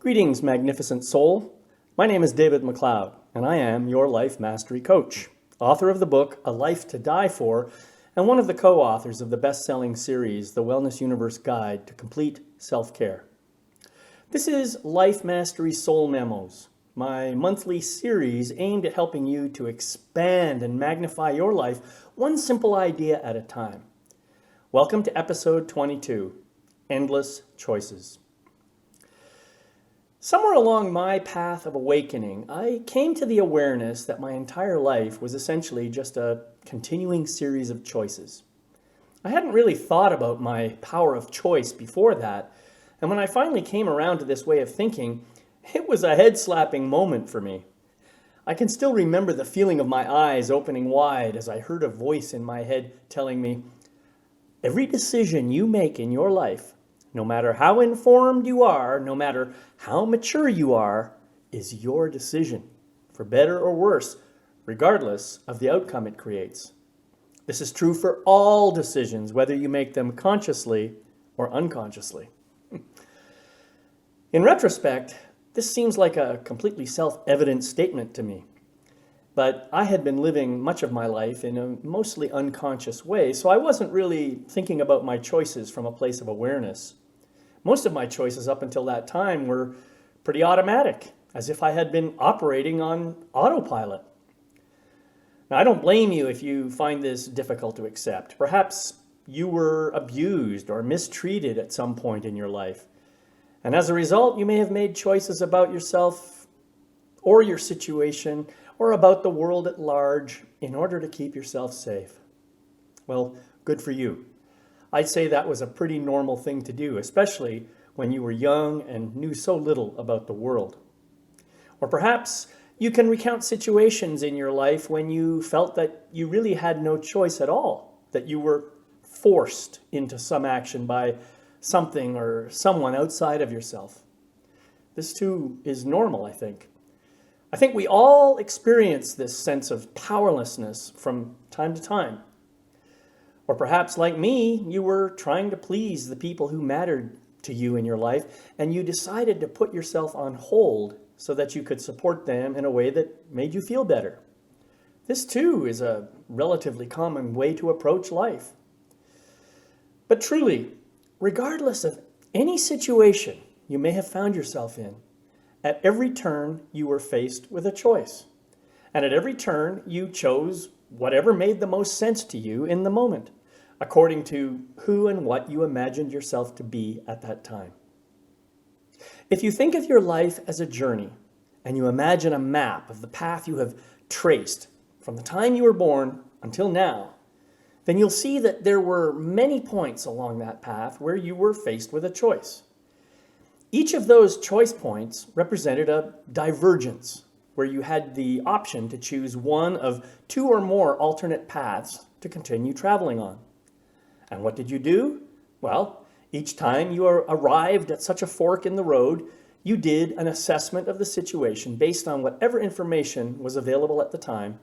Greetings, magnificent soul. My name is David McLeod, and I am your Life Mastery Coach, author of the book A Life to Die For, and one of the co-authors of the best-selling series, The Wellness Universe Guide to Complete Self-Care. This is Life Mastery Soul Memos, my monthly series aimed at helping you to expand and magnify your life one simple idea at a time. Welcome to episode 22, Endless Choices. Somewhere along my path of awakening, I came to the awareness that my entire life was essentially just a continuing series of choices. I hadn't really thought about my power of choice before that, and when I finally came around to this way of thinking, it was a head-slapping moment for me. I can still remember the feeling of my eyes opening wide as I heard a voice in my head telling me, "Every decision you make in your life, no matter how informed you are, no matter how mature you are, is your decision, for better or worse, regardless of the outcome it creates. This is true for all decisions, whether you make them consciously or unconsciously." In retrospect, this seems like a completely self-evident statement to me. But I had been living much of my life in a mostly unconscious way, so I wasn't really thinking about my choices from a place of awareness. Most of my choices up until that time were pretty automatic, as if I had been operating on autopilot. Now, I don't blame you if you find this difficult to accept. Perhaps you were abused or mistreated at some point in your life. And as a result, you may have made choices about yourself or your situation or about the world at large in order to keep yourself safe. Well, good for you. I'd say that was a pretty normal thing to do, especially when you were young and knew so little about the world. Or perhaps you can recount situations in your life when you felt that you really had no choice at all, that you were forced into some action by something or someone outside of yourself. This too is normal, I think. I think we all experience this sense of powerlessness from time to time. Or perhaps, like me, you were trying to please the people who mattered to you in your life, and you decided to put yourself on hold so that you could support them in a way that made you feel better. This, too, is a relatively common way to approach life. But truly, regardless of any situation you may have found yourself in, at every turn you were faced with a choice. And at every turn you chose whatever made the most sense to you in the moment, according to who and what you imagined yourself to be at that time. If you think of your life as a journey, and you imagine a map of the path you have traced from the time you were born until now, then you'll see that there were many points along that path where you were faced with a choice. Each of those choice points represented a divergence, where you had the option to choose one of two or more alternate paths to continue traveling on. And what did you do? Well, each time you arrived at such a fork in the road, you did an assessment of the situation based on whatever information was available at the time,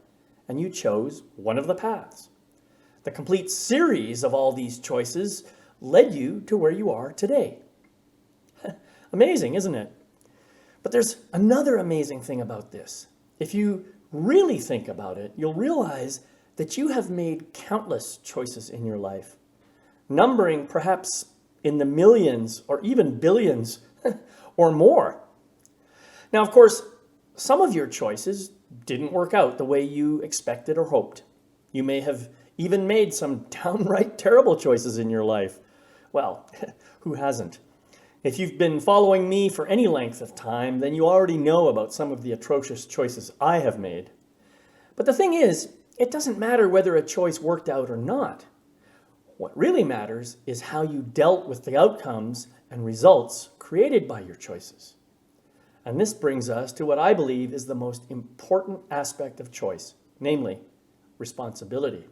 and you chose one of the paths. The complete series of all these choices led you to where you are today. Amazing, isn't it? But there's another amazing thing about this. If you really think about it, you'll realize that you have made countless choices in your life, numbering perhaps in the millions or even billions or more. Now, of course, some of your choices didn't work out the way you expected or hoped. You may have even made some downright terrible choices in your life. Well, who hasn't? If you've been following me for any length of time, then you already know about some of the atrocious choices I have made. But the thing is, it doesn't matter whether a choice worked out or not. What really matters is how you dealt with the outcomes and results created by your choices. And this brings us to what I believe is the most important aspect of choice, namely responsibility.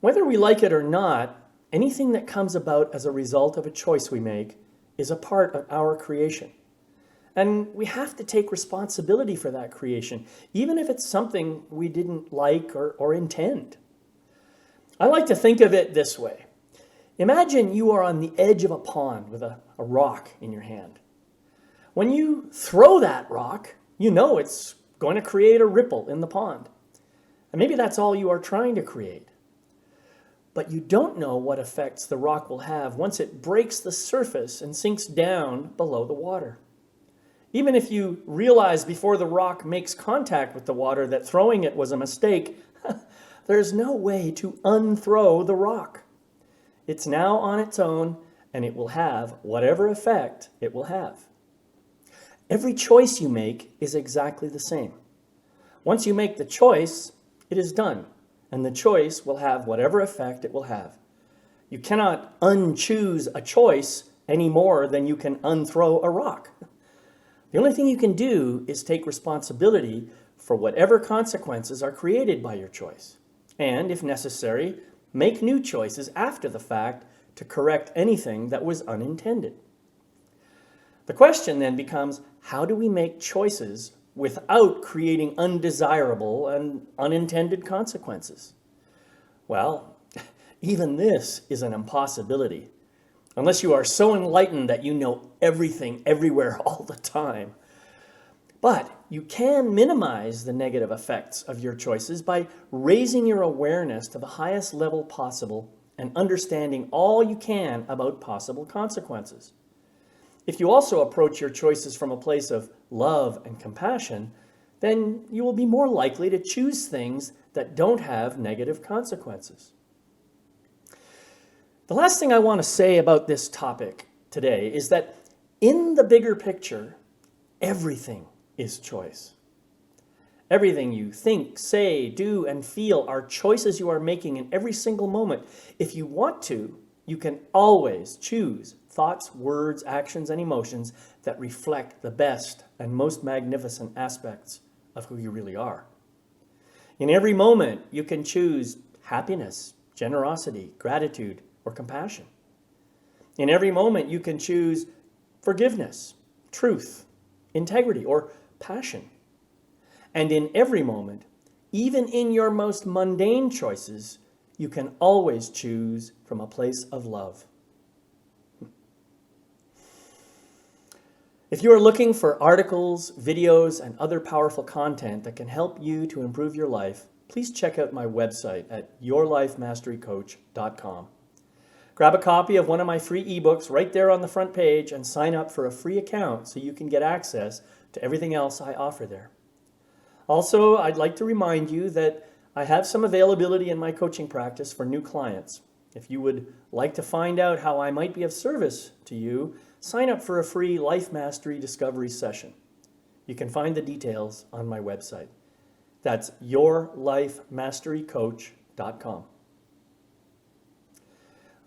Whether we like it or not, anything that comes about as a result of a choice we make is a part of our creation. And we have to take responsibility for that creation, even if it's something we didn't like or intend. I like to think of it this way. Imagine you are on the edge of a pond with a rock in your hand. When you throw that rock, you know it's going to create a ripple in the pond. And maybe that's all you are trying to create. But you don't know what effects the rock will have once it breaks the surface and sinks down below the water. Even if you realize before the rock makes contact with the water that throwing it was a mistake, there's no way to unthrow the rock. It's now on its own, and it will have whatever effect it will have. Every choice you make is exactly the same. Once you make the choice, it is done, and the choice will have whatever effect it will have. You cannot unchoose a choice any more than you can unthrow a rock. The only thing you can do is take responsibility for whatever consequences are created by your choice. And, if necessary, make new choices after the fact to correct anything that was unintended. The question then becomes, how do we make choices without creating undesirable and unintended consequences? Well, even this is an impossibility, unless you are so enlightened that you know everything everywhere all the time. But you can minimize the negative effects of your choices by raising your awareness to the highest level possible and understanding all you can about possible consequences. If you also approach your choices from a place of love and compassion, then you will be more likely to choose things that don't have negative consequences. The last thing I want to say about this topic today is that in the bigger picture, everything is choice. Everything you think, say, do, and feel are choices you are making in every single moment. If you want to, you can always choose thoughts, words, actions, and emotions that reflect the best and most magnificent aspects of who you really are. In every moment, you can choose happiness, generosity, gratitude, or compassion. In every moment, you can choose forgiveness, truth, integrity, or passion. And in every moment, even in your most mundane choices, you can always choose from a place of love. If you are looking for articles, videos, and other powerful content that can help you to improve your life, please check out my website at yourlifemasterycoach.com. Grab a copy of one of my free ebooks right there on the front page and sign up for a free account so you can get access to everything else I offer there. Also, I'd like to remind you that I have some availability in my coaching practice for new clients. If you would like to find out how I might be of service to you, sign up for a free Life Mastery Discovery session. You can find the details on my website. That's yourlifemasterycoach.com.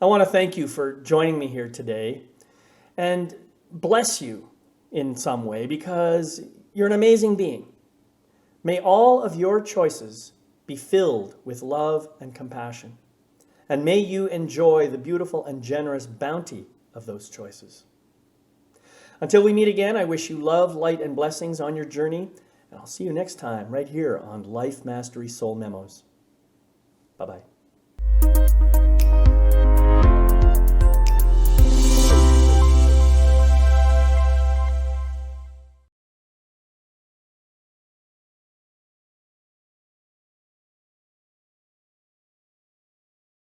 I want to thank you for joining me here today and bless you in some way because you're an amazing being. May all of your choices be filled with love and compassion, and may you enjoy the beautiful and generous bounty of those choices. Until we meet again, I wish you love, light, and blessings on your journey, and I'll see you next time right here on Life Mastery Soul Memos. Bye-bye.